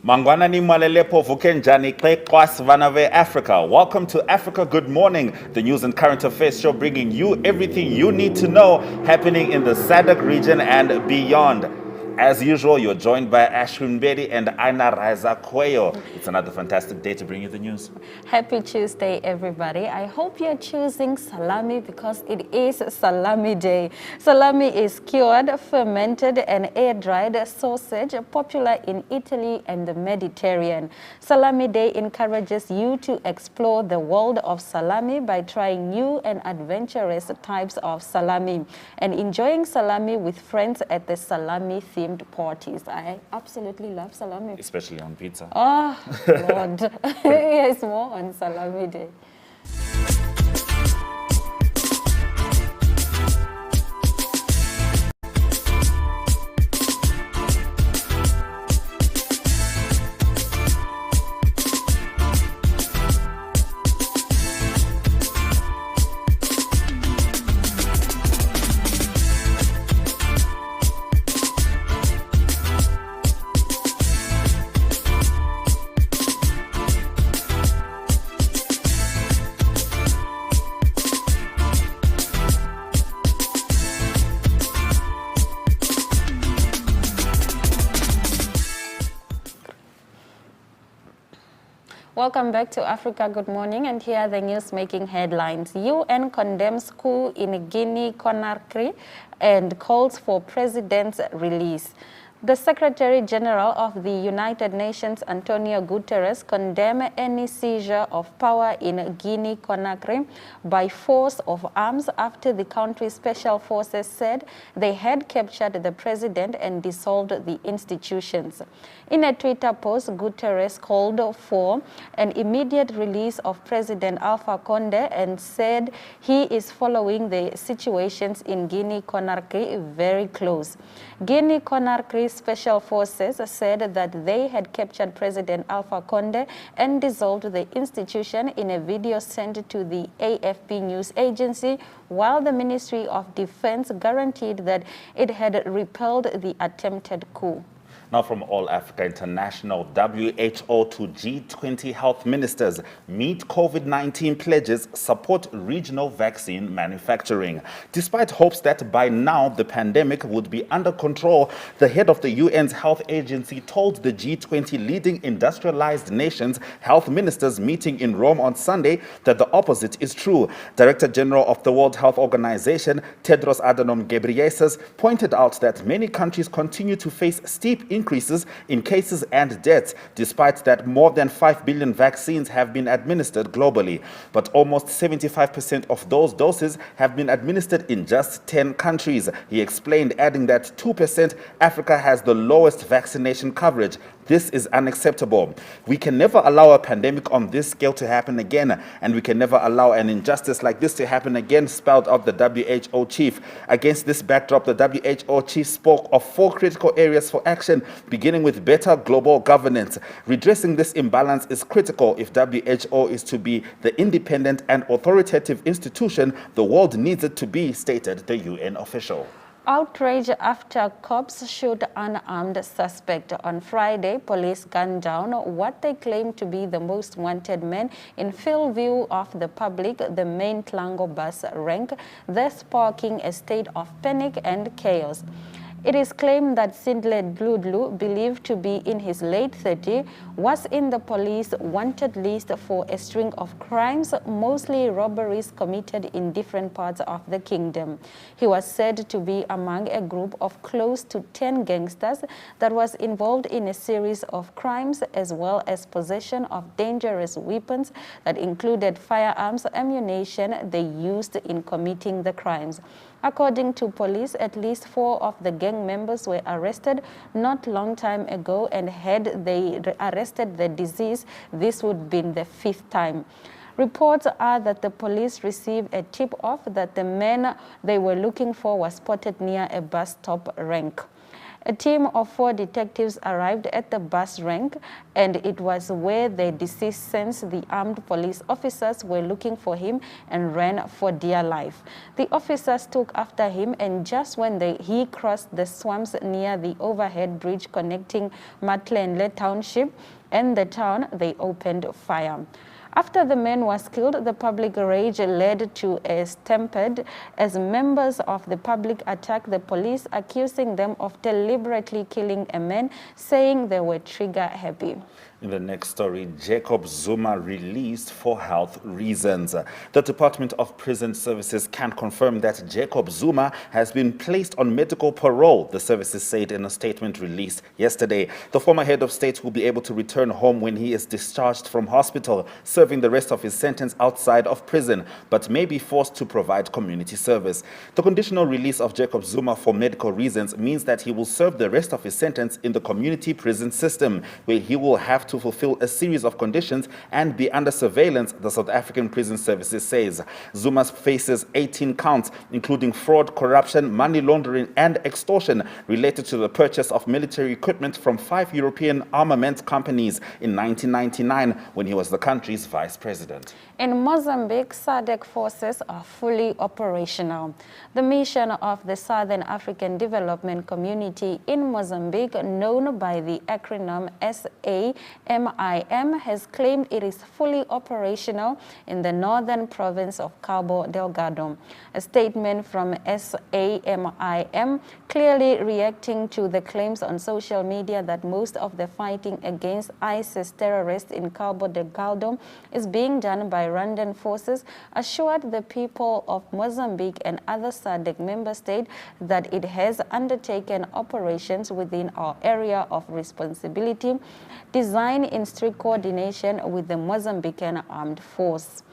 Mangwana ni mwalelepo vukenjani kwas vanave Africa. Welcome to Africa Good Morning, the news and current affairs show bringing you everything you need to know happening in the SADC region and beyond. As usual, you're joined by Ashwin Bedi and Aina Raiza Cuello. It's another fantastic day to bring you the news. Happy Tuesday, everybody. I hope you're choosing salami because it is Salami Day. Salami is cured, fermented, and air-dried sausage popular in Italy and the Mediterranean. Salami Day encourages you to explore the world of salami by trying new and adventurous types of salami and enjoying salami with friends at the salami-themed parties. I absolutely love salami. Especially on pizza. Oh, Lord. Yes, more on Salami Day. Welcome back to Africa Good Morning, and here are the news making headlines. UN condemns coup in Guinea-Conakry and calls for president's release. The Secretary General of the United Nations, Antonio Guterres, condemned any seizure of power in Guinea-Conakry by force of arms after the country's special forces said they had captured the president and dissolved the institutions. In a Twitter post, Guterres called for an immediate release of President Alpha Conde and said he is following the situations in Guinea-Conakry very close. Guinea-Conakry Special Forces said that they had captured President Alpha Conde and dissolved the institution in a video sent to the AFP news agency, while the Ministry of Defense guaranteed that it had repelled the attempted coup. Now from All Africa International, WHO to G20 health ministers meet COVID-19 pledges, support regional vaccine manufacturing. Despite hopes that by now the pandemic would be under control, the head of the UN's health agency told the G20 leading industrialized nations health ministers meeting in Rome on Sunday that the opposite is true. Director General of the World Health Organization, Tedros Adhanom Ghebreyesus, pointed out that many countries continue to face steep increases in cases and deaths, despite that more than 5 billion vaccines have been administered globally. But almost 75% of those doses have been administered in just 10 countries. He explained, adding that 2% Africa has the lowest vaccination coverage. This is unacceptable. We can never allow a pandemic on this scale to happen again, and we can never allow an injustice like this to happen again, spelled out the WHO chief. Against this backdrop, the WHO chief spoke of 4 critical areas for action, beginning with better global governance. Redressing this imbalance is critical if WHO is to be the independent and authoritative institution the world needs it to be, stated the UN official. Outrage after cops shoot unarmed suspect. On Friday, police gunned down what they claim to be the most wanted man in full view of the public, the main Tlango bus rank, thus sparking a state of panic and chaos. It is claimed that Sindle Dludlu, believed to be in his late 30s, was in the police wanted list for a string of crimes, mostly robberies committed in different parts of the kingdom. He was said to be among a group of close to 10 gangsters that was involved in a series of crimes, as well as possession of dangerous weapons that included firearms, ammunition they used in committing the crimes. According to police, at least 4 of the gang members were arrested not long time ago, and had they arrested the deceased, this would be the 5th time. Reports are that the police received a tip-off that the man they were looking for was spotted near a bus stop rank. A team of 4 detectives arrived at the bus rank, and it was where the deceased sensed the armed police officers were looking for him and ran for dear life. The officers took after him, and just when he crossed the swamps near the overhead bridge connecting Matlenle Township and the town, they opened fire. After the man was killed, the public rage led to a stampede as members of the public attacked the police, accusing them of deliberately killing a man, saying they were trigger happy. In the next story, Jacob Zuma released for health reasons. The Department of Prison Services can confirm that Jacob Zuma has been placed on medical parole, the services said in a statement released yesterday. The former head of state will be able to return home when he is discharged from hospital, serving the rest of his sentence outside of prison, but may be forced to provide community service. The conditional release of Jacob Zuma for medical reasons means that he will serve the rest of his sentence in the community prison system, where he will have to fulfill a series of conditions and be under surveillance, the South African Prison Services says. Zuma faces 18 counts, including fraud, corruption, money laundering, and extortion related to the purchase of military equipment from 5 European armament companies in 1999 when he was the country's vice president. In Mozambique, SADC forces are fully operational. The mission of the Southern African Development Community in Mozambique, known by the acronym SAMIM, has claimed it is fully operational in the northern province of Cabo Delgado. A statement from SAMIM clearly reacting to the claims on social media that most of the fighting against ISIS terrorists in Cabo Delgado is being done by Rwandan forces, assured the people of Mozambique and other SADC member states that it has undertaken operations within our area of responsibility, designed in strict coordination with the Mozambican armed force.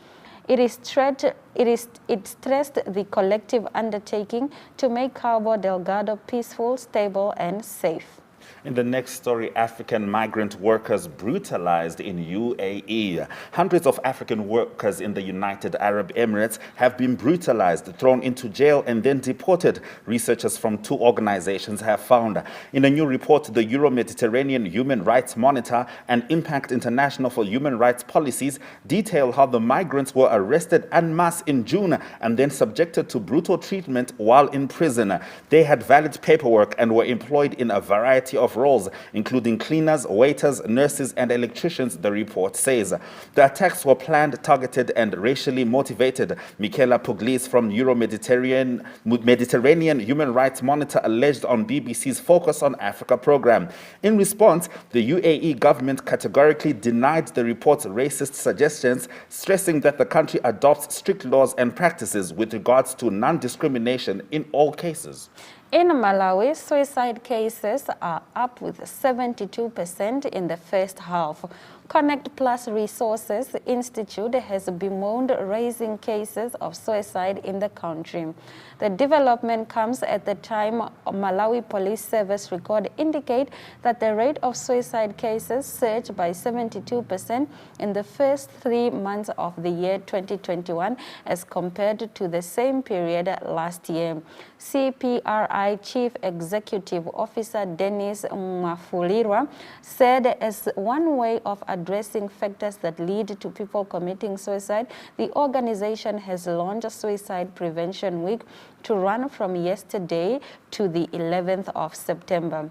It stressed the collective undertaking to make Cabo Delgado peaceful, stable, and safe. In the next story, African migrant workers brutalized in UAE. Hundreds of African workers in the United Arab Emirates have been brutalized, thrown into jail, and then deported, researchers from 2 organizations have found. In a new report, the Euro-Mediterranean Human Rights Monitor and Impact International for Human Rights Policies detail how the migrants were arrested en masse in June and then subjected to brutal treatment while in prison. They had valid paperwork and were employed in a variety of roles, including cleaners, waiters, nurses, and electricians, the report says. The attacks were planned, targeted, and racially motivated. Michaela Pugliese from Euro-Mediterranean Human Rights Monitor alleged on BBC's Focus on Africa program. In response, the UAE government categorically denied the report's racist suggestions, stressing that the country adopts strict laws and practices with regards to non-discrimination in all cases. In Malawi, suicide cases are up with 72% in the first half. Connect Plus Resources Institute has bemoaned raising cases of suicide in the country. The development comes at the time Malawi Police Service records indicate that the rate of suicide cases surged by 72% in the first 3 months of the year 2021 as compared to the same period last year. CPRI Chief Executive Officer Dennis Mafulirwa said as one way of addressing factors that lead to people committing suicide, the organization has launched Suicide Prevention Week to run from yesterday to the 11th of September.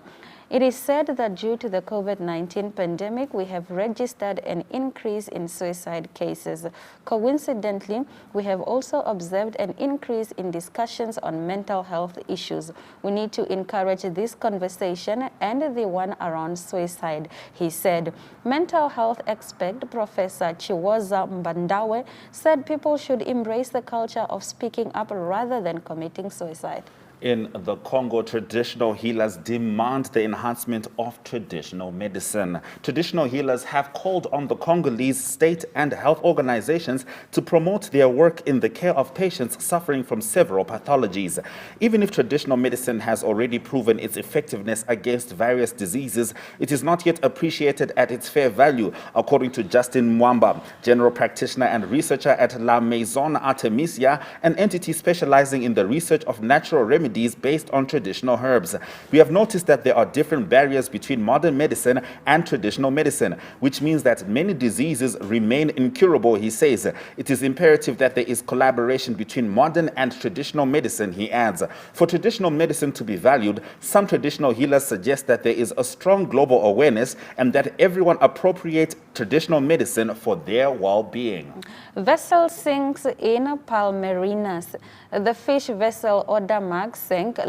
It is said that due to the COVID-19 pandemic, we have registered an increase in suicide cases. Coincidentally, we have also observed an increase in discussions on mental health issues. We need to encourage this conversation and the one around suicide, he said. Mental health expert Professor Chiwoza Mbandawe said people should embrace the culture of speaking up rather than committing suicide. In the Congo, traditional healers demand the enhancement of traditional medicine. Traditional healers have called on the Congolese state and health organizations to promote their work in the care of patients suffering from several pathologies. Even if traditional medicine has already proven its effectiveness against various diseases, it is not yet appreciated at its fair value, according to Justin Mwamba, general practitioner and researcher at La Maison Artemisia, an entity specializing in the research of natural remedies remedies based on traditional herbs. We have noticed that there are different barriers between modern medicine and traditional medicine, which means that many diseases remain incurable, he says. It is imperative that there is collaboration between modern and traditional medicine, he adds. For traditional medicine to be valued, some traditional healers suggest that there is a strong global awareness and that everyone appropriate traditional medicine for their well-being. Vessel sinks in Palmeiras. The fish vessel Odamak sank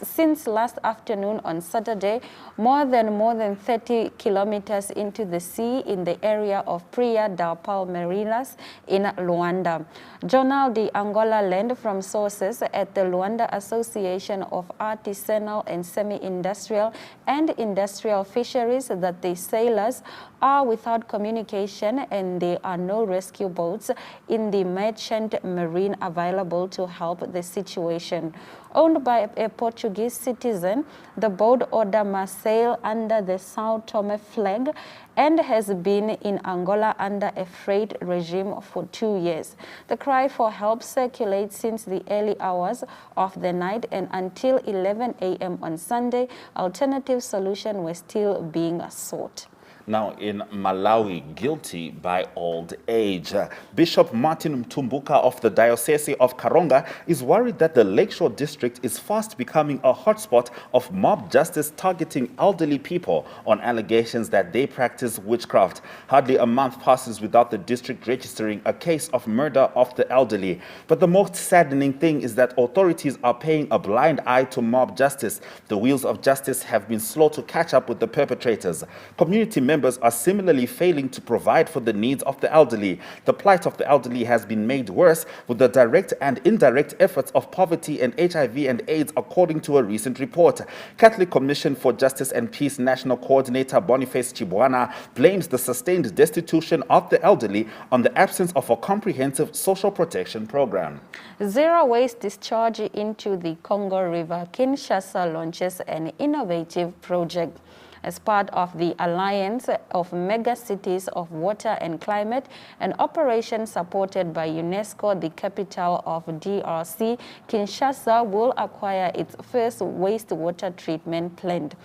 since last afternoon on Saturday, more than 30 kilometers into the sea in the area of Praia da Palmeiras in Luanda. Jornal de Angola learned from sources at the Luanda Association of Artisanal and Semi-Industrial and Industrial Fisheries that the sailors are without communication and there are no rescue boats in the merchant marine available to help the situation. Owned by a Portuguese citizen, the boat Oda must sail under the São Tomé flag and has been in Angola under a freight regime for 2 years. The cry for help circulates since the early hours of the night, and until 11 a.m. on Sunday, alternative solutions were still being sought. Now in Malawi, guilty by old age. Bishop Martin Mtumbuka of the Diocese of Karonga is worried that the Lakeshore district is fast becoming a hotspot of mob justice targeting elderly people on allegations that they practice witchcraft. Hardly a month passes without the district registering a case of murder of the elderly. But the most saddening thing is that authorities are paying a blind eye to mob justice. The wheels of justice have been slow to catch up with the perpetrators. Community members are similarly failing to provide for the needs of the elderly. The plight of the elderly has been made worse with the direct and indirect efforts of poverty and HIV and AIDS, according to a recent report. Catholic Commission for Justice and Peace National Coordinator Boniface Chibwana blames the sustained destitution of the elderly on the absence of a comprehensive social protection program. Zero waste discharge into the Congo River. Kinshasa launches an innovative project. As part of the Alliance of Mega Cities of Water and Climate, an operation supported by UNESCO, the capital of DRC, Kinshasa will acquire its first wastewater treatment plant.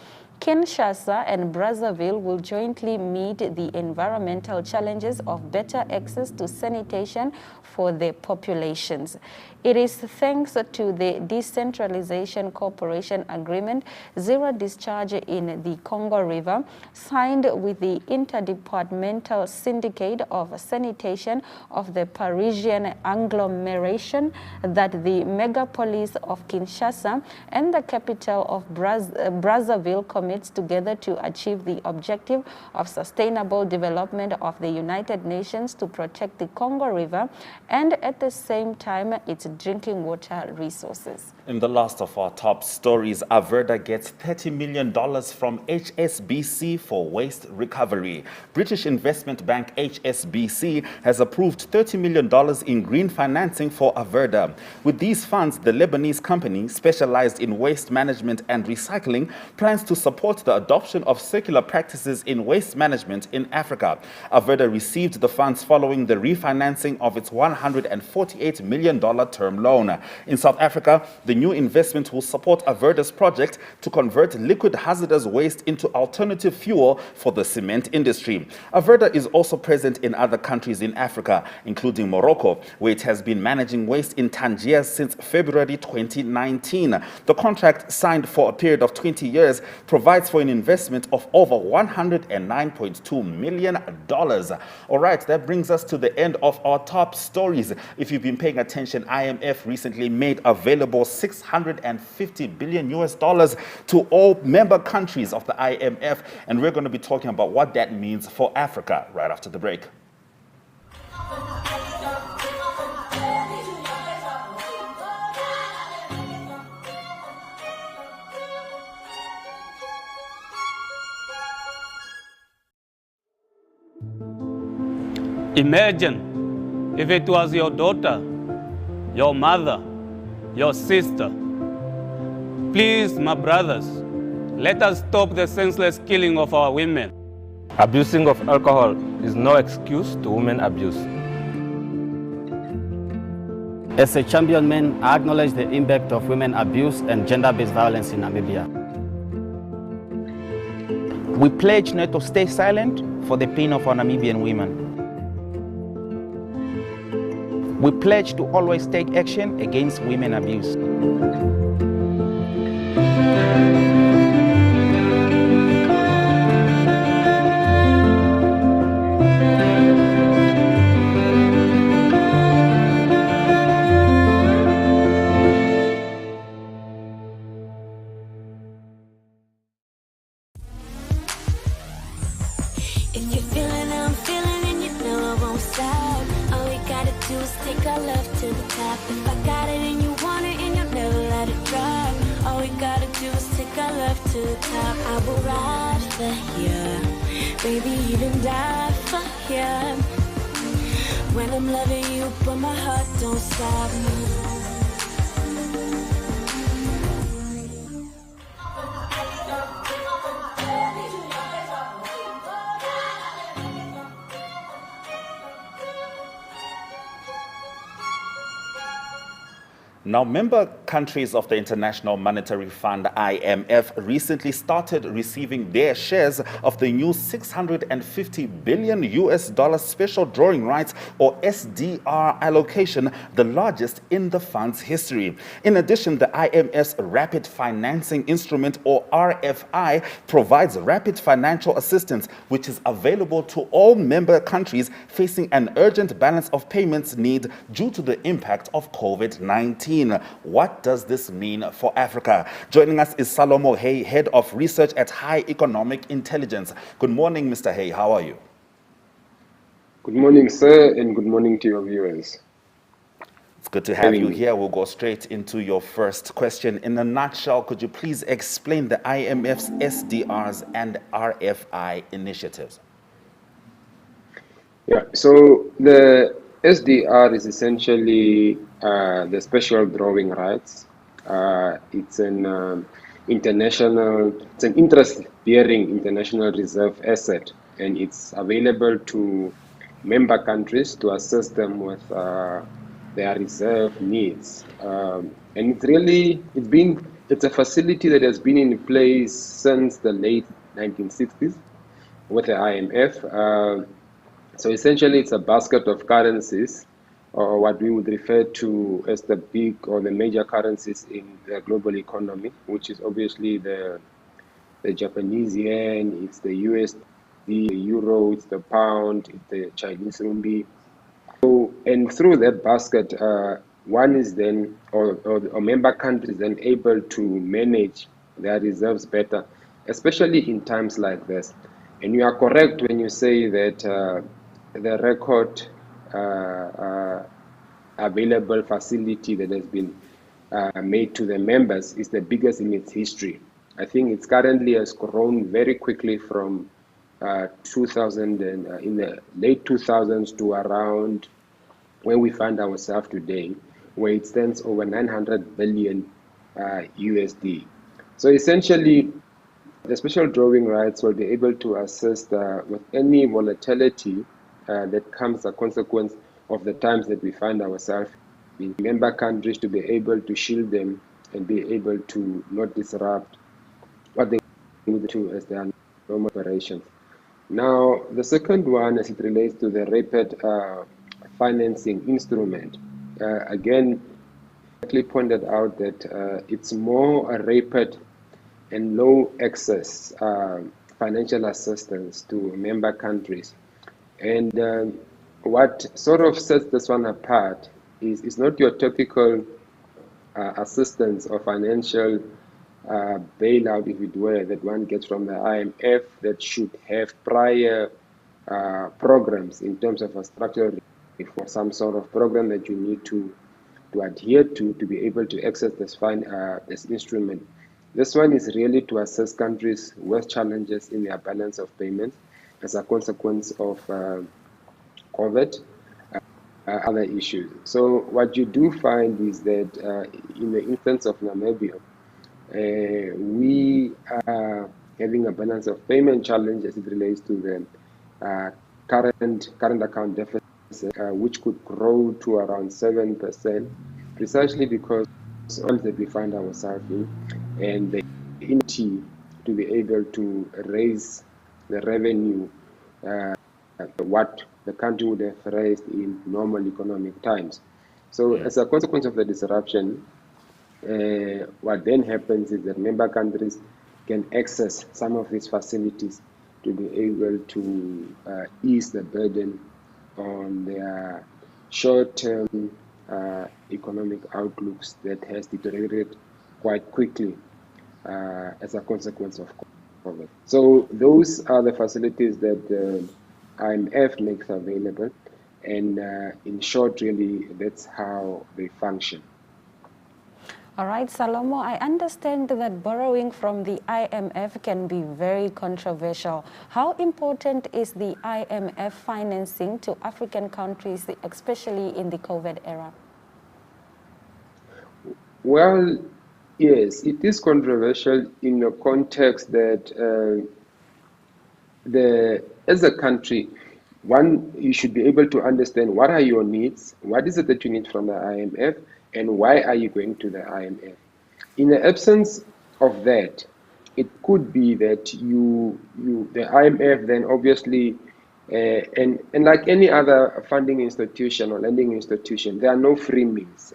Kinshasa and Brazzaville will jointly meet the environmental challenges of better access to sanitation for their populations. It is thanks to the Decentralization Cooperation Agreement, Zero Discharge in the Congo River, signed with the Interdepartmental Syndicate of Sanitation of the Parisian agglomeration, that the megapolis of Kinshasa and the capital of Brazzaville commits together to achieve the objective of sustainable development of the United Nations to protect the Congo River and at the same time its drinking water resources. In the last of our top stories, Averda gets $30 million from HSBC for waste recovery. British investment bank HSBC has approved $30 million in green financing for Averda. With these funds, the Lebanese company, specialized in waste management and recycling, plans to support the adoption of circular practices in waste management in Africa. Averda received the funds following the refinancing of its $148 million term loan. In South Africa, the new investment will support Averda's project to convert liquid hazardous waste into alternative fuel for the cement industry. Averda is also present in other countries in Africa, including Morocco, where it has been managing waste in Tangier since February 2019. The contract, signed for a period of 20 years, provides for an investment of over $109.2 million. All right, that brings us to the end of our top stories. If you've been paying attention, IMF recently made available $650 billion to all member countries of the IMF, and we're going to be talking about what that means for Africa right after the break. Imagine if it was your daughter, your mother, your sister. Please, my brothers, let us stop the senseless killing of our women. Abusing of alcohol is no excuse to women abuse. As a champion man, I acknowledge the impact of women abuse and gender-based violence in Namibia. We pledge not to stay silent for the pain of our Namibian women. We pledge to always take action against women abuse. If you're feeling how I'm feeling and you know I won't stop, all we gotta do is take our love to the top. If I got it and you want it and you'll never let it drop, all we gotta do is take our love to the top. I will ride for you, baby, even die for you. When I'm loving you, but my heart don't stop. Now, member countries of the International Monetary Fund, IMF, recently started receiving their shares of the new $650 billion US special drawing rights, or SDR allocation, the largest in the fund's history. In addition, the IMF's Rapid Financing Instrument, or RFI, provides rapid financial assistance, which is available to all member countries facing an urgent balance of payments need due to the impact of COVID-19. What does this mean for Africa? Joining us is Salomo Hay, Head of Research at High Economic Intelligence. Good morning, Mr. Hay. How are you? Good morning, sir, and good morning to your viewers. It's good to have you here. We'll go straight into your first question. In a nutshell, could you please explain the IMF's SDRs and RFI initiatives? Yeah, so the SDR is essentially the special drawing rights. It's an interest-bearing international reserve asset, and it's available to member countries to assist them with their reserve needs. And it's a facility that has been in place since the late 1960s with the IMF. So essentially, it's a basket of currencies, or what we would refer to as the big or the major currencies in the global economy, which is obviously the Japanese yen, it's the USD, the euro, it's the pound, it's the Chinese renminbi. So, and through that basket, one is then, or member countries then able to manage their reserves better, especially in times like this. And you are correct when you say that the record available facility that has been made to the members is the biggest in its history. I think it's currently has grown very quickly from 2000 and in the late 2000s to around where we find ourselves today, where it stands over 900 billion USD. So essentially, the special drawing rights will be able to assist with any volatility that comes as a consequence of the times that we find ourselves in member countries, to be able to shield them and be able to not disrupt what they need to as their normal operations. Now, the second one, as it relates to the rapid financing instrument, again, correctly pointed out that it's more a rapid and low access financial assistance to member countries. And what sort of sets this one apart is it's not your typical assistance or financial bailout, if it were, that one gets from the IMF that should have prior programs in terms of a structural reform, some sort of program that you need to adhere to be able to access this instrument. This one is really to assist countries with challenges in their balance of payments as a consequence of COVID, other issues. So what you do find is that in the instance of Namibia, we are having a balance of payment challenge as it relates to the current account deficit which could grow to around 7%, precisely because of that we find ourselves in, and the inability to be able to raise the revenue what the country would have raised in normal economic times. So as a consequence of the disruption, what then happens is that member countries can access some of these facilities to be able to ease the burden on their short-term economic outlooks that has deteriorated quite quickly as a consequence of COVID. So those are the facilities that the IMF makes available, and in short, really, that's how they function. All right, Salomo, I understand that borrowing from the IMF can be very controversial. How important is the IMF financing to African countries, especially in the COVID era? Well, yes, it is controversial in the context that as a country, you should be able to understand what are your needs, what is it that you need from the IMF, and why are you going to the IMF. In the absence of that, it could be that the IMF then obviously, and like any other funding institution or lending institution, there are no free meals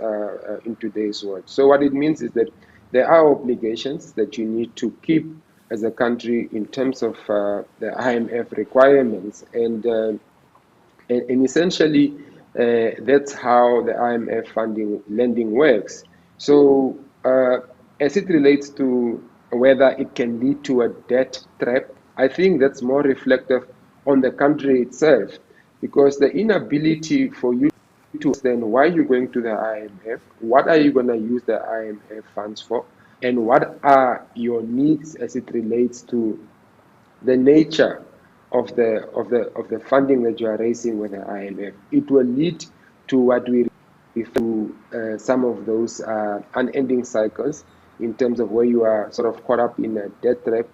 in today's world. So what it means is that there are obligations that you need to keep as a country in terms of the IMF requirements, and essentially that's how the IMF lending works. So as it relates to whether it can lead to a debt trap, I think that's more reflective on the country itself, because the inability for you to understand why you're going to the IMF, what are you going to use the IMF funds for, and what are your needs as it relates to the nature of the funding that you are raising with the IMF, it will lead to what we refer to some of those unending cycles in terms of where you are sort of caught up in a debt trap.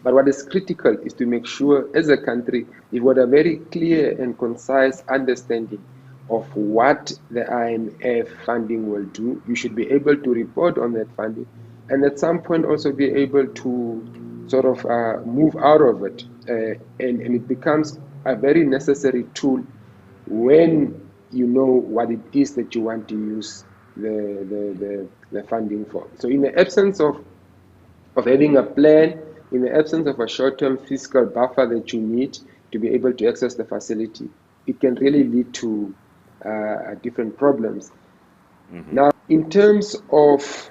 But what is critical is to make sure, as a country, you've got a very clear and concise understanding of what the IMF funding will do. You should be able to report on that funding, and at some point also be able to sort of move out of it, and it becomes a very necessary tool when you know what it is that you want to use the funding for. So in the absence of having a plan, in the absence of a short-term fiscal buffer that you need to be able to access the facility, it can really lead to different problems. Now, in terms of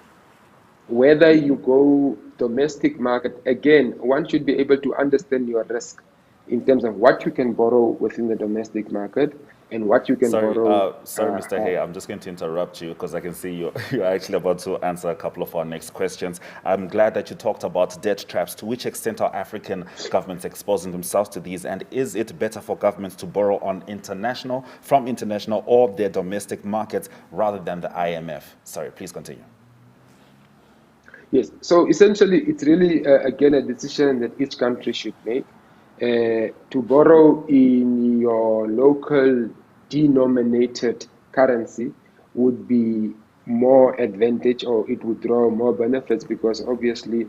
whether you go domestic market, again, one should be able to understand your risk in terms of what you can borrow within the domestic market and what you can borrow. Sorry, Mr. Hay, I'm just going to interrupt you because I can see you're actually about to answer a couple of our next questions. I'm glad that you talked about debt traps. To which extent are African governments exposing themselves to these, and is it better for governments to borrow from international or their domestic markets rather than the IMF? Sorry, please continue. Yes, so essentially it's really, again, a decision that each country should make. To borrow in your local denominated currency would be more advantage, or it would draw more benefits, because obviously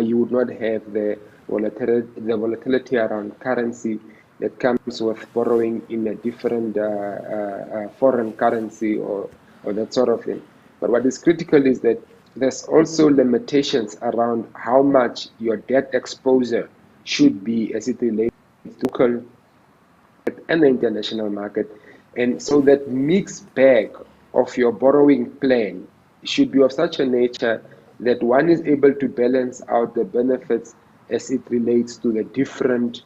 you would not have the volatility around currency that comes with borrowing in a different foreign currency or that sort of thing. But what is critical is that there's also limitations around how much your debt exposure should be as it relates to local and the international market. And so that mixed bag of your borrowing plan should be of such a nature that one is able to balance out the benefits as it relates to the different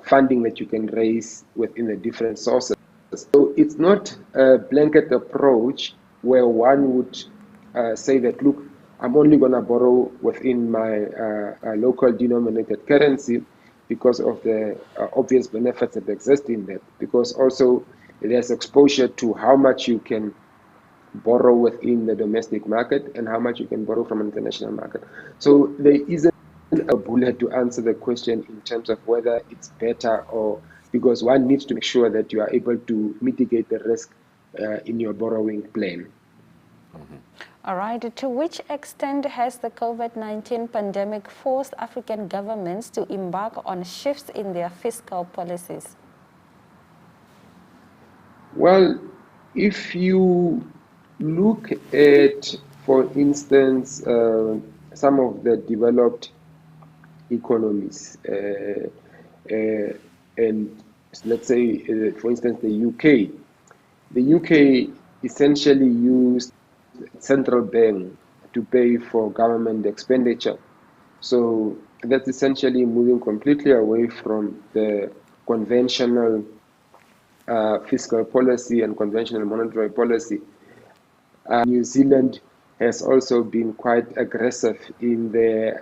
funding that you can raise within the different sources. So it's not a blanket approach where one would say that, look, I'm only going to borrow within my local denominated currency because of the obvious benefits that exist in that, because also there's exposure to how much you can borrow within the domestic market and how much you can borrow from an international market. So there is a a bullet to answer the question in terms of whether it's better, or because one needs to make sure that you are able to mitigate the risk in your borrowing plan. All right. To which extent has the COVID-19 pandemic forced African governments to embark on shifts in their fiscal policies? Well, if you look at, for instance, some of the developed economies, and let's say, for instance, the UK essentially used central bank to pay for government expenditure. So that's essentially moving completely away from the conventional fiscal policy and conventional monetary policy. New Zealand has also been quite aggressive in their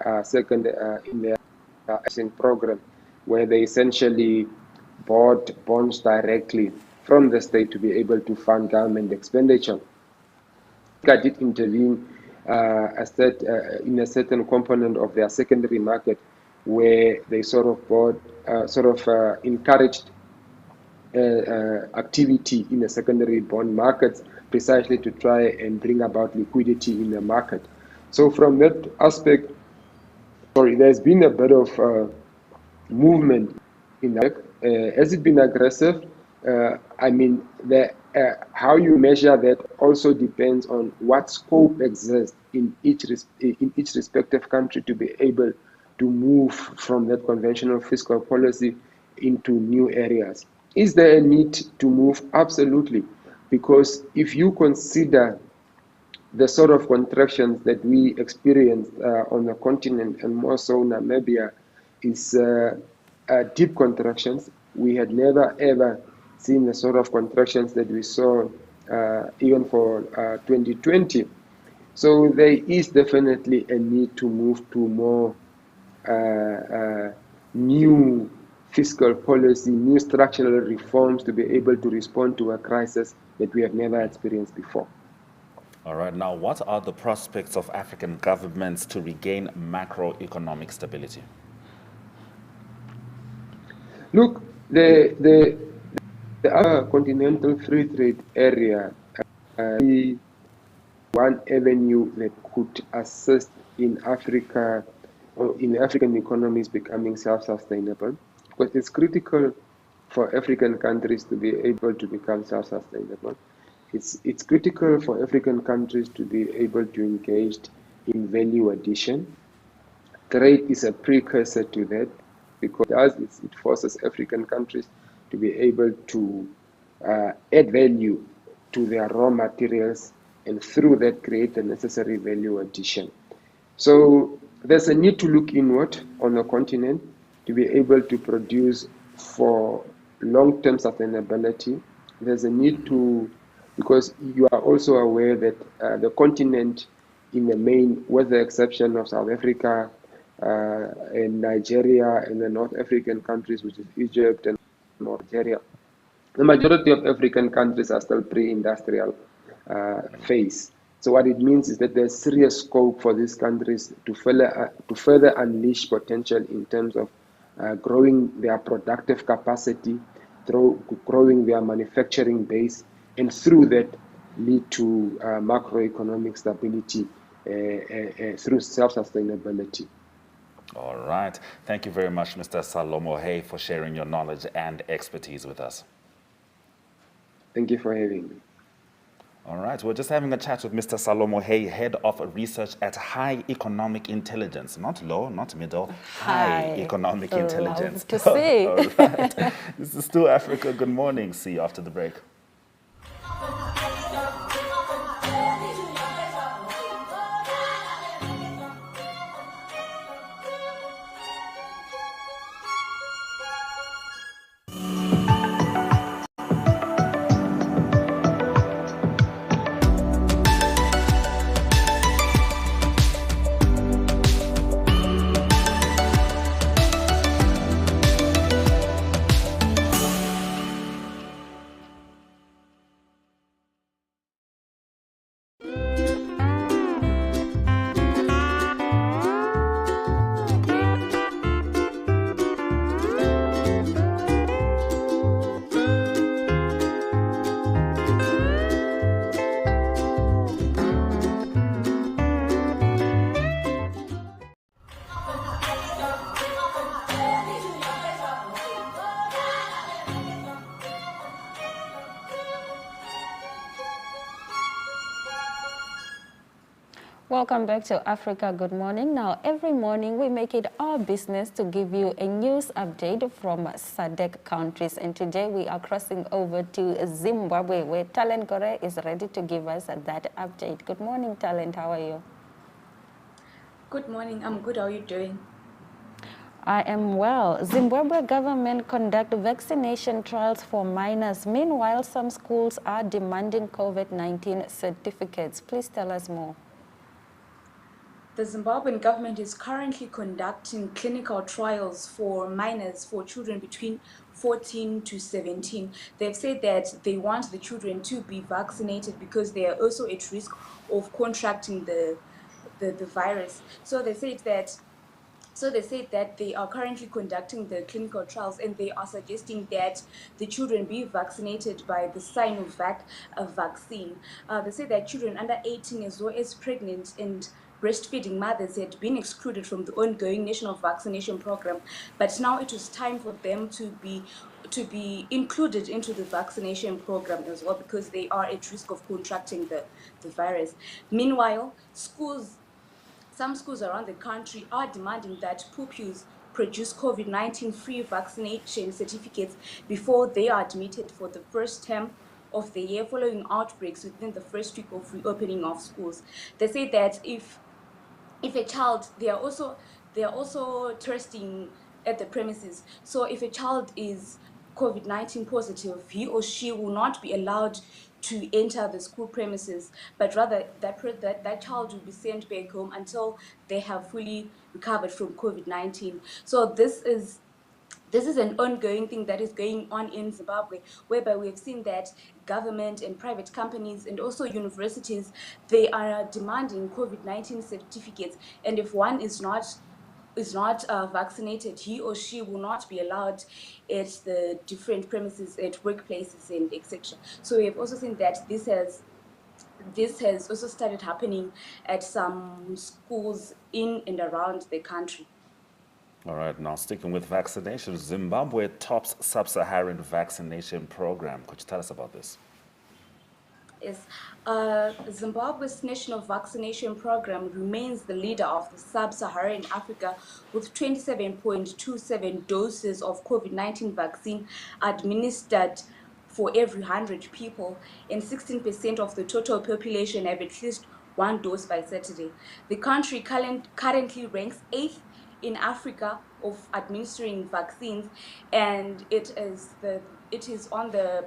action program, where they essentially bought bonds directly from the state to be able to fund government expenditure. I did intervene in a certain component of their secondary market, where they sort of encouraged activity in the secondary bond markets, precisely to try and bring about liquidity in the market. So from that aspect, there's been a bit of movement in that. Has it been aggressive? I mean, how you measure that also depends on what scope exists in each respective country to be able to move from that conventional fiscal policy into new areas. Is there a need to move? Absolutely, because if you consider the sort of contractions that we experienced on the continent, and more so Namibia, is deep contractions. We had never ever seen the sort of contractions that we saw even for 2020. So there is definitely a need to move to more new fiscal policy, new structural reforms to be able to respond to a crisis that we have never experienced before. All right, now what are the prospects of African governments to regain macroeconomic stability? Look, the continental free trade area is one avenue that could assist in Africa, or in African economies becoming self-sustainable, because it's critical for African countries to be able to become self-sustainable. It's critical for African countries to be able to engage in value addition. Trade is a precursor to that, because it forces African countries to be able to add value to their raw materials, and through that create the necessary value addition. So there's a need to look inward on the continent to be able to produce for long-term sustainability. There's a need to, because you are also aware that the continent in the main, with the exception of South Africa and Nigeria and the North African countries, which is Egypt and Nigeria, the majority of African countries are still pre-industrial phase. So what it means is that there's serious scope for these countries to further unleash potential in terms of growing their productive capacity, growing their manufacturing base, and through that lead to macroeconomic stability through self-sustainability. All right. Thank you very much, Mr. Salomo Hay, for sharing your knowledge and expertise with us. Thank you for having me. All right, we're just having a chat with Mr. Salomo Hay, Head of Research at High Economic Intelligence. Not low, not middle, high economic intelligence. Love to see. All right. This is Still Africa. Good morning. See you after the break. Welcome back to Africa Good Morning. Now, every morning we make it our business to give you a news update from SADC countries. And today we are crossing over to Zimbabwe, where Talent Gore is ready to give us that update. Good morning, Talent. How are you? Good morning. I'm good. How are you doing? I am well. Zimbabwe government conduct vaccination trials for minors. Meanwhile, some schools are demanding COVID-19 certificates. Please tell us more. The Zimbabwean government is currently conducting clinical trials for minors, for children between 14 to 17. They've said that they want the children to be vaccinated because they are also at risk of contracting the virus. So they said that they are currently conducting the clinical trials, and they are suggesting that the children be vaccinated by the Sinovac vaccine. They say that children under 18 as well as pregnant and breastfeeding mothers had been excluded from the ongoing national vaccination program, but now it was time for them to be included into the vaccination program as well, because they are at risk of contracting the virus. Meanwhile, some schools around the country are demanding that pupils produce COVID-19 free vaccination certificates before they are admitted for the first term of the year, following outbreaks within the first week of reopening of schools. They say that if a child, they are also testing at the premises. So if a child is COVID-19 positive, he or she will not be allowed to enter the school premises, but rather that child will be sent back home until they have fully recovered from COVID-19. So this is an ongoing thing that is going on in Zimbabwe, whereby we have seen that government and private companies and also universities, they are demanding COVID-19 certificates, and if one is not vaccinated, he or she will not be allowed at the different premises, at workplaces and etc. So we have also seen that this has also started happening at some schools in and around the country. All right, now sticking with vaccinations, Zimbabwe tops sub-Saharan vaccination program. Could you tell us about this? Yes, Zimbabwe's national vaccination program remains the leader of the sub-Saharan Africa, with 27.27 doses of COVID-19 vaccine administered for every 100 people, and 16% of the total population have at least one dose by Saturday. The country currently ranks 8th in Africa of administering vaccines, and it is on the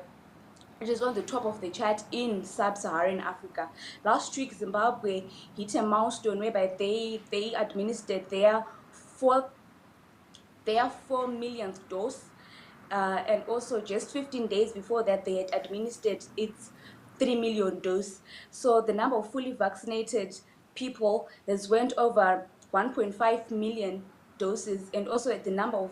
top of the chart in sub-Saharan Africa. Last week, Zimbabwe hit a milestone whereby they administered their 4 millionth dose, and also just 15 days before that, they had administered its 3 million dose. So the number of fully vaccinated people has went over 1.5 million doses, and also the number of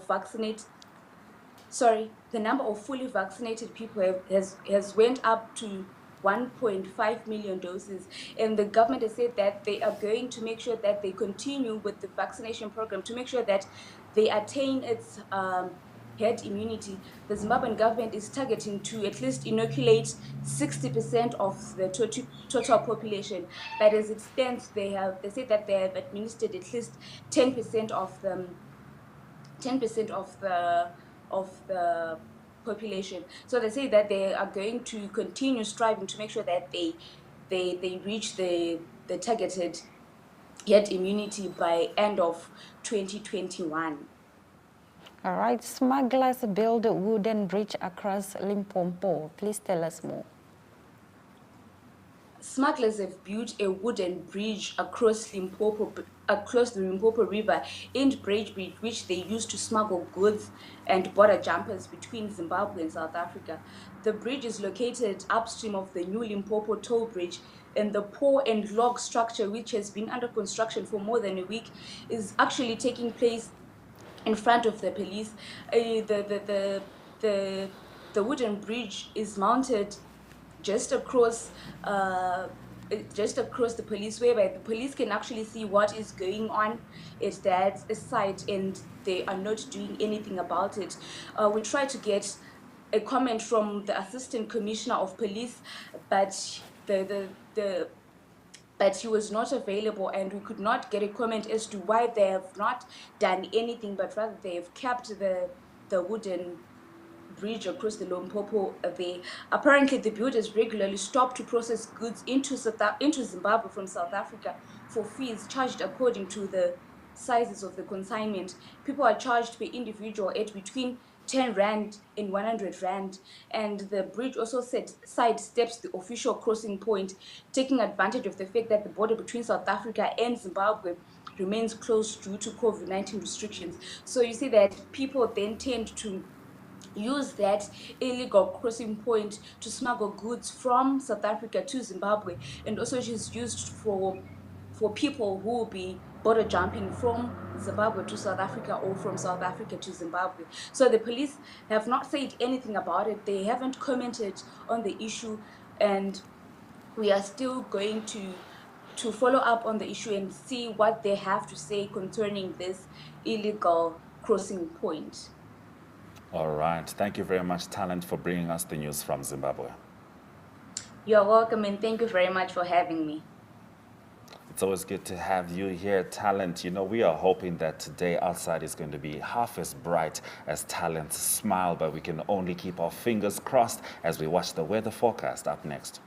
fully vaccinated people has went up to 1.5 million doses. And the government has said that they are going to make sure that they continue with the vaccination program to make sure that they attain its herd immunity. The Zimbabwean government is targeting to at least inoculate 60% of the total population. But as it stands, they say that they have administered at least 10% of them. 10% of the population. So they say that they are going to continue striving to make sure that they reach the targeted herd immunity by end of 2021. All right, smugglers build a wooden bridge across Limpopo. Please tell us more. Smugglers have built a wooden bridge across the Limpopo River in Bridgebridge, which they use to smuggle goods and border jumpers between Zimbabwe and South Africa. The bridge is located upstream of the new Limpopo toll bridge, and the pole and log structure, which has been under construction for more than a week, is actually taking place in front of the police. The wooden bridge is mounted just across the police, whereby the police can actually see what is going on at that site, and they are not doing anything about it. We try to get a comment from the Assistant Commissioner of Police, but the but he was not available, and we could not get a comment as to why they have not done anything, but rather they have kept the wooden bridge across the Limpopo there. Apparently, the builders regularly stop to process goods into Zimbabwe from South Africa for fees charged according to the sizes of the consignment. People are charged per individual at between 10 Rand and 100 Rand. And the bridge also sidesteps the official crossing point, taking advantage of the fact that the border between South Africa and Zimbabwe remains closed due to COVID-19 restrictions. So you see that people then tend to use that illegal crossing point to smuggle goods from South Africa to Zimbabwe, and also it is used for people who will be border jumping from Zimbabwe to South Africa or from South Africa to Zimbabwe. So the police have not said anything about it. They haven't commented on the issue, and we are still going to follow up on the issue and see what they have to say concerning this illegal crossing point. All right. Thank you very much, Talent, for bringing us the news from Zimbabwe. You're welcome, and thank you very much for having me. It's always good to have you here, Talent. You know, we are hoping that today outside is going to be half as bright as Talent's smile, but we can only keep our fingers crossed as we watch the weather forecast up next.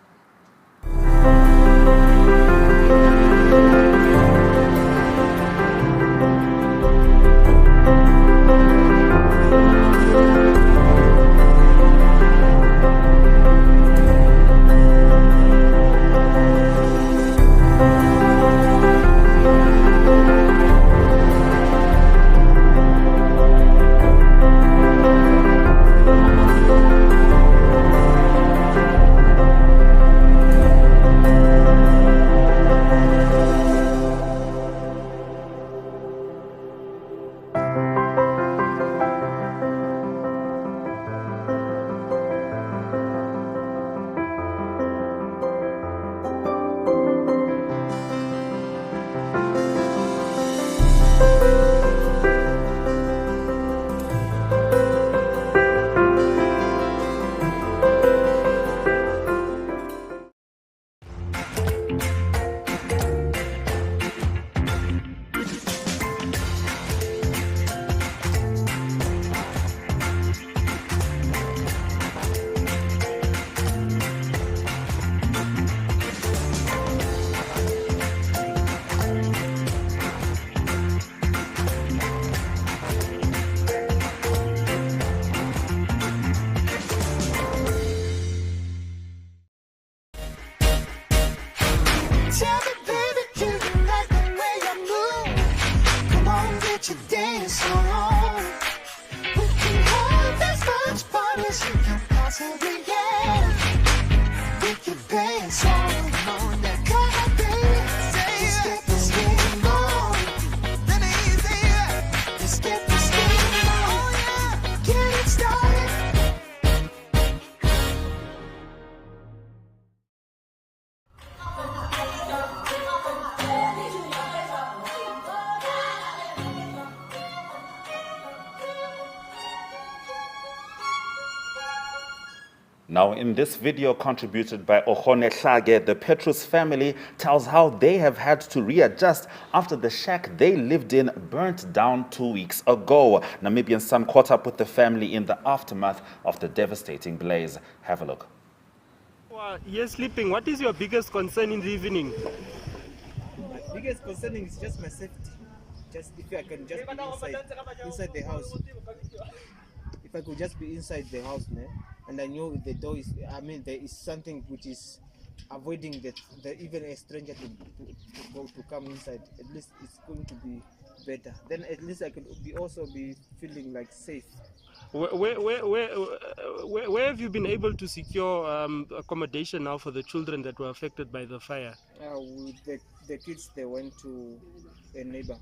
Tell me, baby, do you like the way I move? Come on, get your dance on. We can have as much fun as you can possibly get. We can dance on. Come on, now, come on, baby. Let's get this game on. Let me easy. Let's get this game on. Get it started. Now, in this video contributed by Ohone Hlage, the Petrus family tells how they have had to readjust after the shack they lived in burnt down 2 weeks ago. Namibian Sun caught up with the family in the aftermath of the devastating blaze. Have a look. You're sleeping. What is your biggest concern in the evening? My biggest concern is just my safety. Just if I can just be inside the house. If I could just be inside the house, and I know the door is, I mean, there is something which is avoiding the even a stranger to come inside. At least it's going to be better. Then at least I could also be feeling like safe. Where have you been able to secure accommodation now for the children that were affected by the fire? With the kids, they went to a neighbor.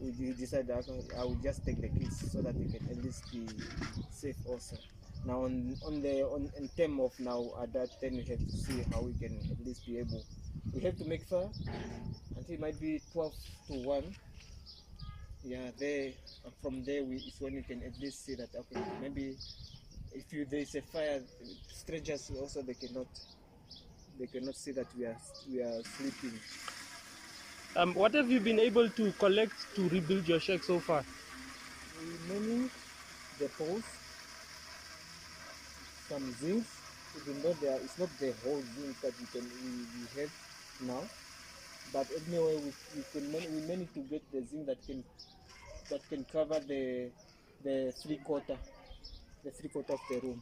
We decided that I would just take the kids so that they can at least be safe also. Now in terms of now at that, then we have to see how we can at least be able. We have to make fire until it might be 12 to 1. Yeah, from there is when you can at least see that okay, maybe if there is a fire, strangers also they cannot they cannot see that we are sleeping. What have you been able to collect to rebuild your shack so far? Remaining the poles, some zincs, even though it's not the whole zinc that we have now, but anyway we managed to get the zinc that can cover the three-quarter of the room.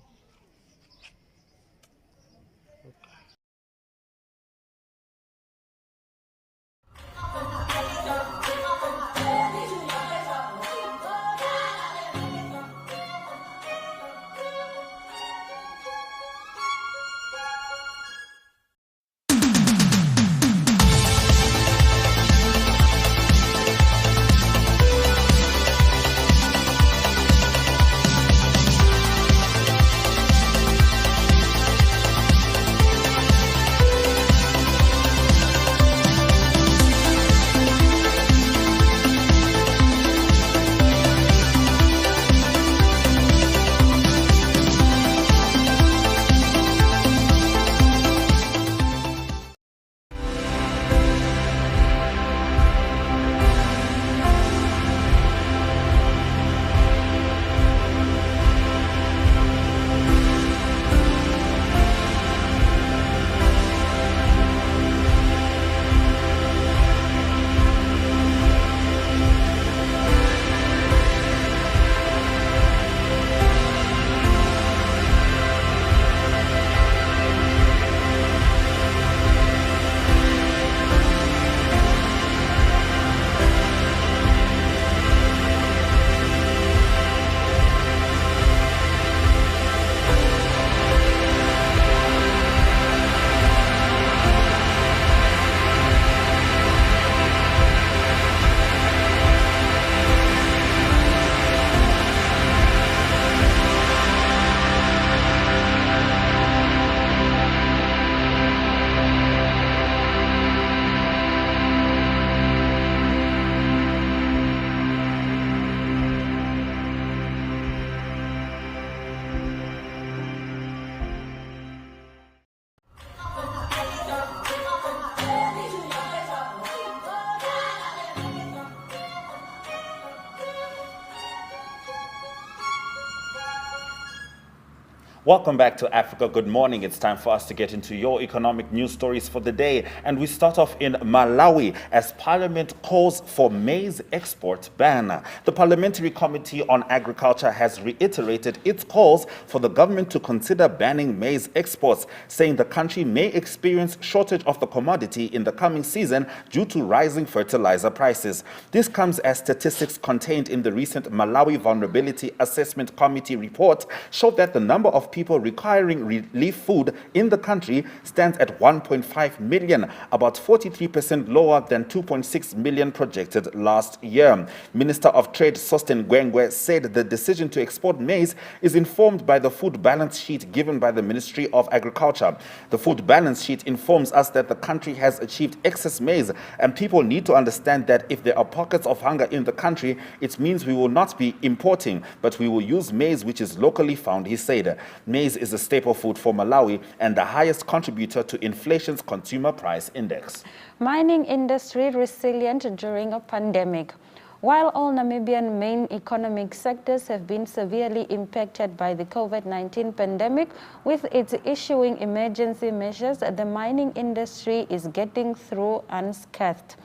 Welcome back to Africa Good Morning. It's time for us to get into your economic news stories for the day. And we start off in Malawi as Parliament calls for maize export ban. The Parliamentary Committee on Agriculture has reiterated its calls for the government to consider banning maize exports, saying the country may experience shortage of the commodity in the coming season due to rising fertilizer prices. This comes as statistics contained in the recent Malawi Vulnerability Assessment Committee report show that the number of people requiring relief food in the country stands at 1.5 million, about 43% lower than 2.6 million projected last year. Minister of Trade Sosten Gwengwe said the decision to export maize is informed by the food balance sheet given by the Ministry of Agriculture. The food balance sheet informs us that the country has achieved excess maize, and people need to understand that if there are pockets of hunger in the country, it means we will not be importing, but we will use maize which is locally found, he said. Maize is a staple food for Malawi and the highest contributor to inflation's consumer price index. Mining industry resilient during a pandemic. While all Namibian main economic sectors have been severely impacted by the COVID-19 pandemic, with its issuing emergency measures, the mining industry is getting through unscathed.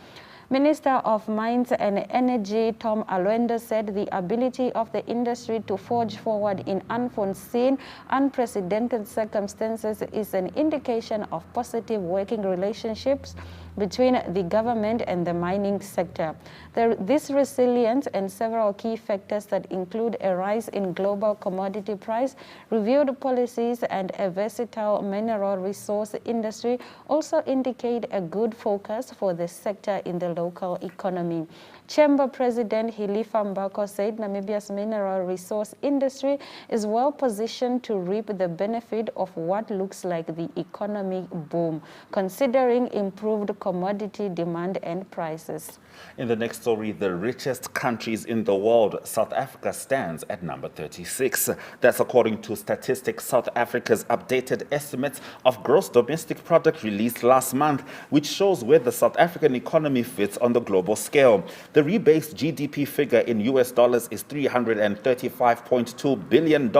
Minister of Mines and Energy Tom Alwendo said the ability of the industry to forge forward in unforeseen, unprecedented circumstances is an indication of positive working relationships between the government and the mining sector. This resilience and several key factors that include a rise in global commodity price, reviewed policies, and a versatile mineral resource industry also indicate a good focus for the sector in the local economy. Chamber President Hilifa Mbako said Namibia's mineral resource industry is well positioned to reap the benefit of what looks like the economic boom, considering improved commodity demand and prices. In the next story, the richest countries in the world, South Africa stands at number 36. That's according to Statistics South Africa's updated estimates of gross domestic product released last month, which shows where the South African economy fits on the global scale. The rebased GDP figure in US dollars is $335.2 billion,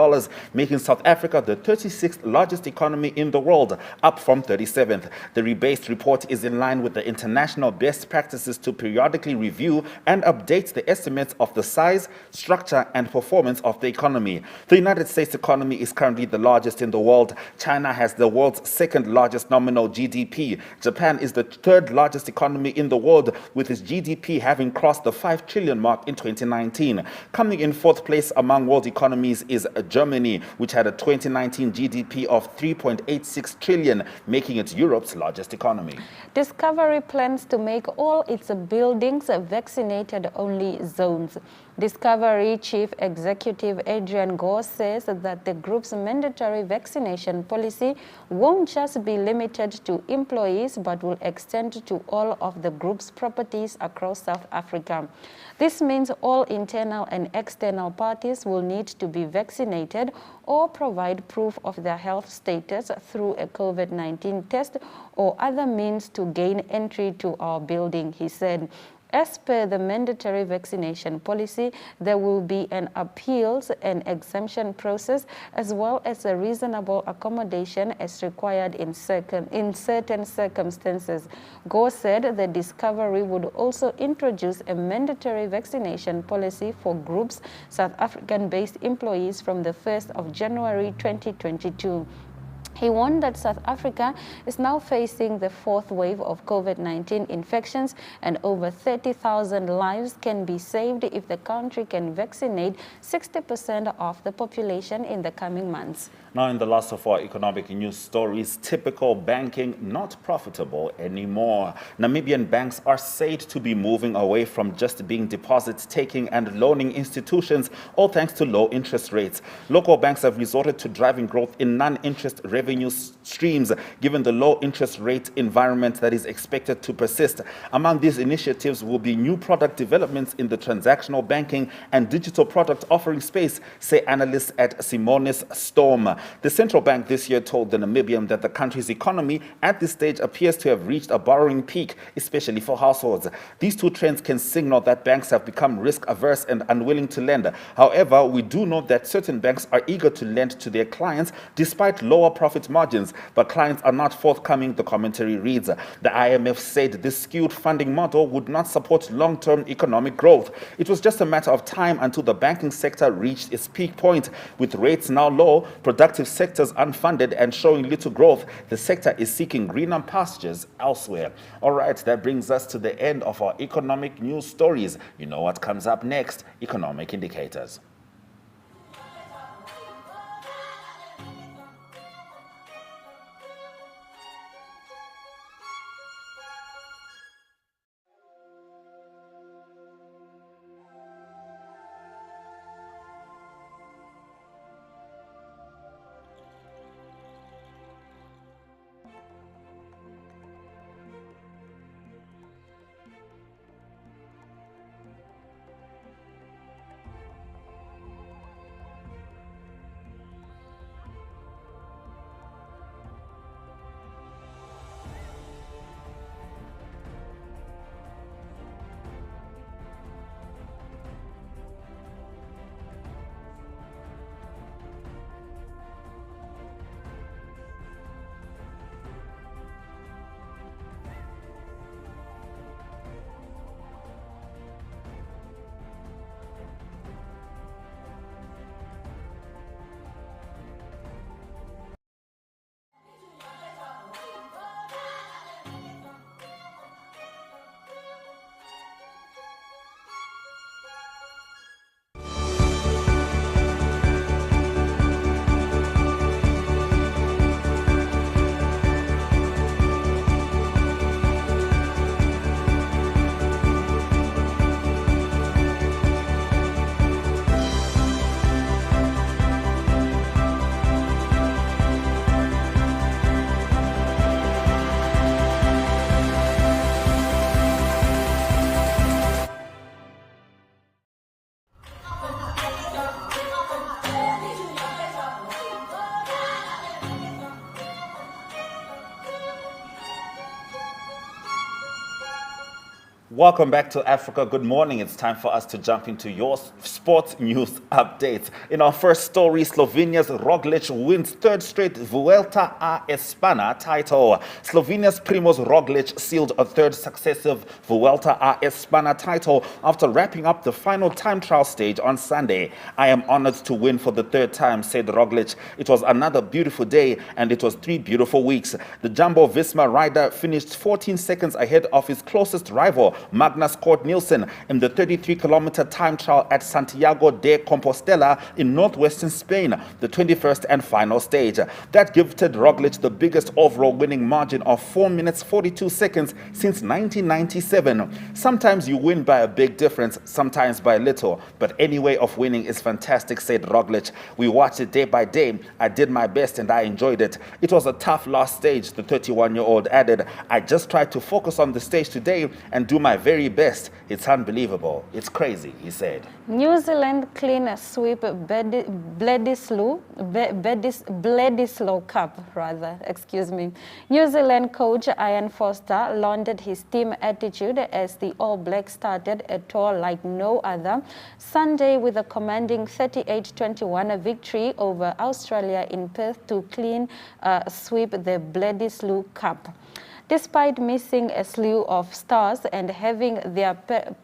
making South Africa the 36th largest economy in the world, up from 37th. The rebased report is in line with the international best practices to periodically review and update the estimates of the size, structure, and performance of the economy. The United States economy is currently the largest in the world. China has the world's second largest nominal GDP. Japan is the third largest economy in the world, with its GDP having crossed the 5 trillion mark in 2019. Coming in fourth place among world economies is Germany, which had a 2019 GDP of 3.86 trillion, making it Europe's largest economy. Discovery plans to make all its buildings vaccinated-only zones. Discovery Chief Executive Adrian Gore says that the group's mandatory vaccination policy won't just be limited to employees but will extend to all of the group's properties across South Africa. This means all internal and external parties will need to be vaccinated or provide proof of their health status through a COVID-19 test or other means to gain entry to our building, he said. As per the mandatory vaccination policy, there will be an appeals and exemption process as well as a reasonable accommodation as required in certain circumstances. Gore said the Discovery would also introduce a mandatory vaccination policy for groups South African-based employees from the 1st of January 2022. He warned that South Africa is now facing the fourth wave of COVID-19 infections and over 30,000 lives can be saved if the country can vaccinate 60% of the population in the coming months. Now, in the last of our economic news stories, typical banking not profitable anymore. Namibian banks are said to be moving away from just being deposit-taking and loaning institutions, all thanks to low interest rates. Local banks have resorted to driving growth in non-interest revenue streams, given the low interest rate environment that is expected to persist. Among these initiatives will be new product developments in the transactional banking and digital product offering space, say analysts at Simonis Storm. The central bank this year told the Namibian that the country's economy at this stage appears to have reached a borrowing peak, especially for households. These two trends can signal that banks have become risk-averse and unwilling to lend. However, we do know that certain banks are eager to lend to their clients despite lower profit margins, but clients are not forthcoming, the commentary reads. The IMF said this skewed funding model would not support long-term economic growth. It was just a matter of time until the banking sector reached its peak point. With rates now low, productive sectors unfunded and showing little growth, the sector is seeking greener pastures elsewhere. All right, that brings us to the end of our economic news stories. You know what comes up next? Economic indicators. Welcome back to Africa. Good morning. It's time for us to jump into your sports news updates. In our first story, Slovenia's Roglic wins third straight Vuelta a España title. Slovenia's Primož Roglic sealed a third successive Vuelta a España title after wrapping up the final time trial stage on Sunday. I am honored to win for the third time, said Roglic. It was another beautiful day and it was 3 beautiful weeks. The Jumbo Visma rider finished 14 seconds ahead of his closest rival, Magnus Cort Nielsen, in the 33-kilometer time trial at Santiago de Compostela in northwestern Spain, the 21st and final stage. That gifted Roglic the biggest overall winning margin of 4 minutes 42 seconds since 1997. Sometimes you win by a big difference, sometimes by little, but any way of winning is fantastic, said Roglic. We watched it day by day. I did my best and I enjoyed it. It was a tough last stage, the 31-year-old added. I just tried to focus on the stage today and do my very best. It's unbelievable. It's crazy, he said. New Zealand clean sweep Bledisloe Cup, New Zealand coach Ian Foster lauded his team attitude as the All Blacks started a tour like no other Sunday with a commanding 38-21 victory over Australia in Perth to clean sweep the Bledisloe Cup. Despite missing a slew of stars and having their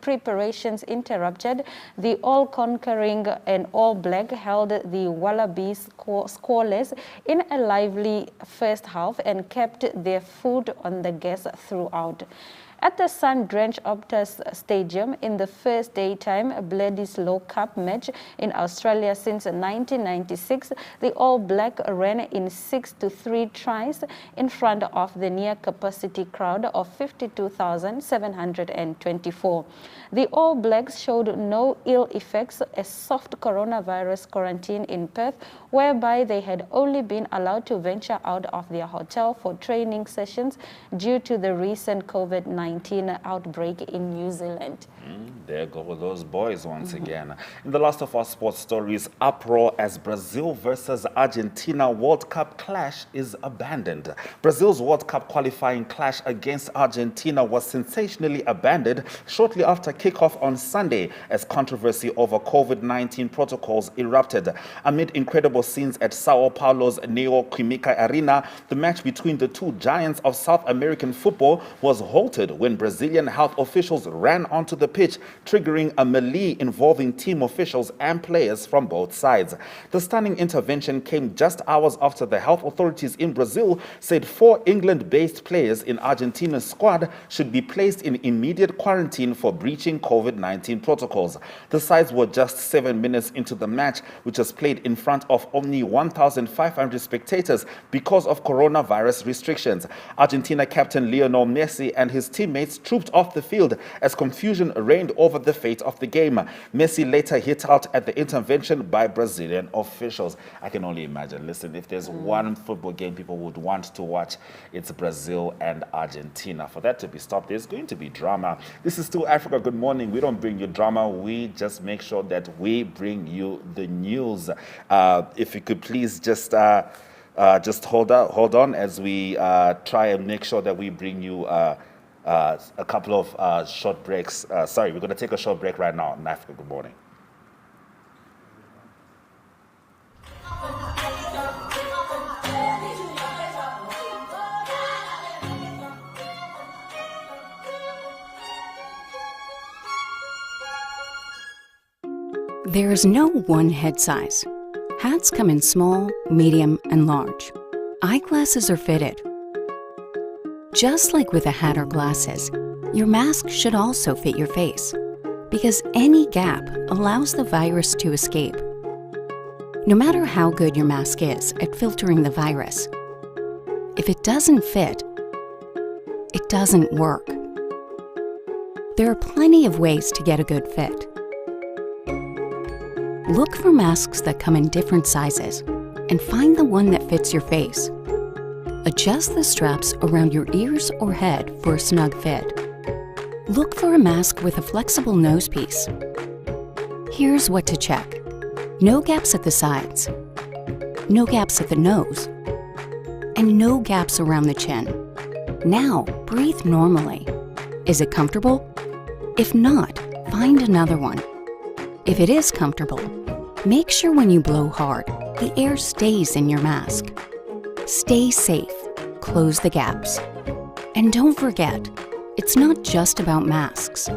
preparations interrupted, the all-conquering and All Black held the Wallabies scoreless in a lively first half and kept their foot on the gas throughout. At the sun-drenched Optus Stadium in the first daytime Bledisloe Cup match in Australia since 1996, the All Black ran in 6-3 tries in front of the near-capacity crowd of 52,724. The All Blacks showed no ill effects, a soft coronavirus quarantine in Perth, whereby they had only been allowed to venture out of their hotel for training sessions due to the recent COVID-19 outbreak in New Zealand. There go those boys once again. In the last of our sports stories, uproar as Brazil versus Argentina World Cup clash is abandoned. Brazil's World Cup qualifying clash against Argentina was sensationally abandoned shortly after kickoff on Sunday as controversy over COVID-19 protocols erupted. Amid incredible scenes at Sao Paulo's Neoquímica Arena, the match between the two giants of South American football was halted when Brazilian health officials ran onto the pitch, triggering a melee involving team officials and players from both sides. The stunning intervention came just hours after the health authorities in Brazil said 4 England-based players in Argentina's squad should be placed in immediate quarantine for breaching COVID-19 protocols. The sides were just 7 minutes into the match, which was played in front of only 1,500 spectators because of coronavirus restrictions. Argentina captain Lionel Messi and his teammates trooped off the field as confusion reigned over the fate of the game. Messi later hit out at the intervention by Brazilian officials. I can only imagine. Listen, if there's one football game people would want to watch, it's Brazil and Argentina. For that to be stopped, there's going to be drama. This is still Africa Good Morning. We don't bring you drama. We just make sure that we bring you the news. If you could please just hold on as we try and make sure that we bring you a couple of short breaks. Sorry, we're going to take a short break right now on Africa Good Morning. There is no one head size. Hats come in small, medium, and large. Eyeglasses are fitted. Just like with a hat or glasses, your mask should also fit your face, because any gap allows the virus to escape. No matter how good your mask is at filtering the virus, if it doesn't fit, it doesn't work. There are plenty of ways to get a good fit. Look for masks that come in different sizes and find the one that fits your face. Adjust the straps around your ears or head for a snug fit. Look for a mask with a flexible nose piece. Here's what to check. No gaps at the sides, no gaps at the nose, and no gaps around the chin. Now, breathe normally. Is it comfortable? If not, find another one. If it is comfortable, make sure when you blow hard, the air stays in your mask. Stay safe, close the gaps. And don't forget, it's not just about masks.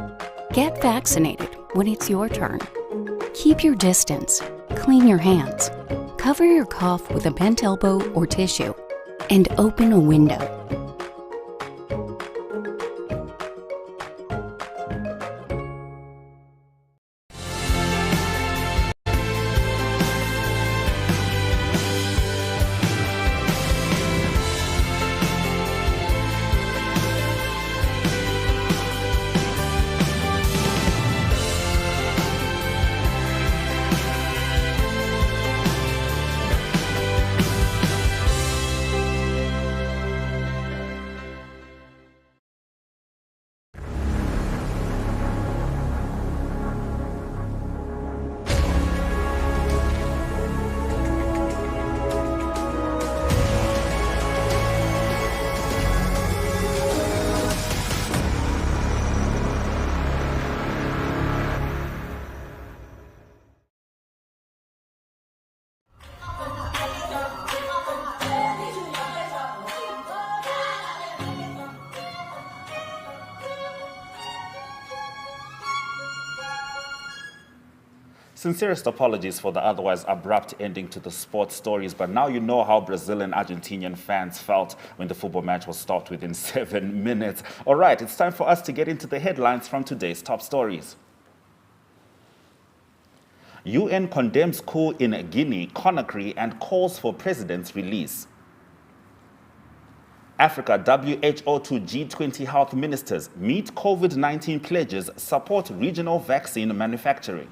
Get vaccinated when it's your turn. Keep your distance, clean your hands, cover your cough with a bent elbow or tissue, and open a window. Sincerest apologies for the otherwise abrupt ending to the sports stories, but now you know how Brazil and Argentinian fans felt when the football match was stopped within 7 minutes. All right, it's time for us to get into the headlines from today's top stories. UN condemns coup in Guinea, Conakry, and calls for president's release. Africa WHO to G20 health ministers meet COVID-19 pledges, support regional vaccine manufacturing.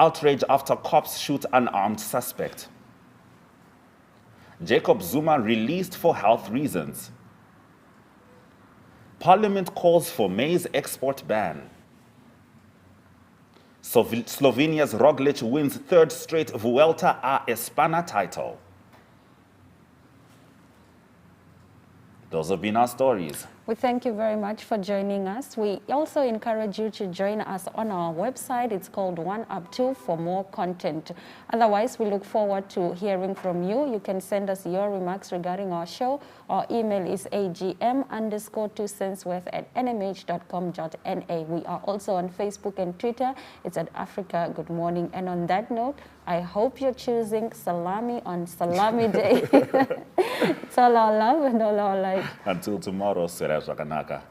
Outrage after cops shoot unarmed suspect. Jacob Zuma released for health reasons. Parliament calls for maize export ban. Slovenia's Roglic wins third straight Vuelta a España title. Those have been our stories. We thank you very much for joining us. We also encourage you to join us on our website. It's called One Up 2 for more content. Otherwise, we look forward to hearing from you. You can send us your remarks regarding our show. Our email is agm_2cents@nmh.com.na. We are also on Facebook and Twitter. It's at Africa Good Morning. And on that note, I hope you're choosing salami on Salami Day. It's all our love and all our life. Until tomorrow, Seraj Wakanaka.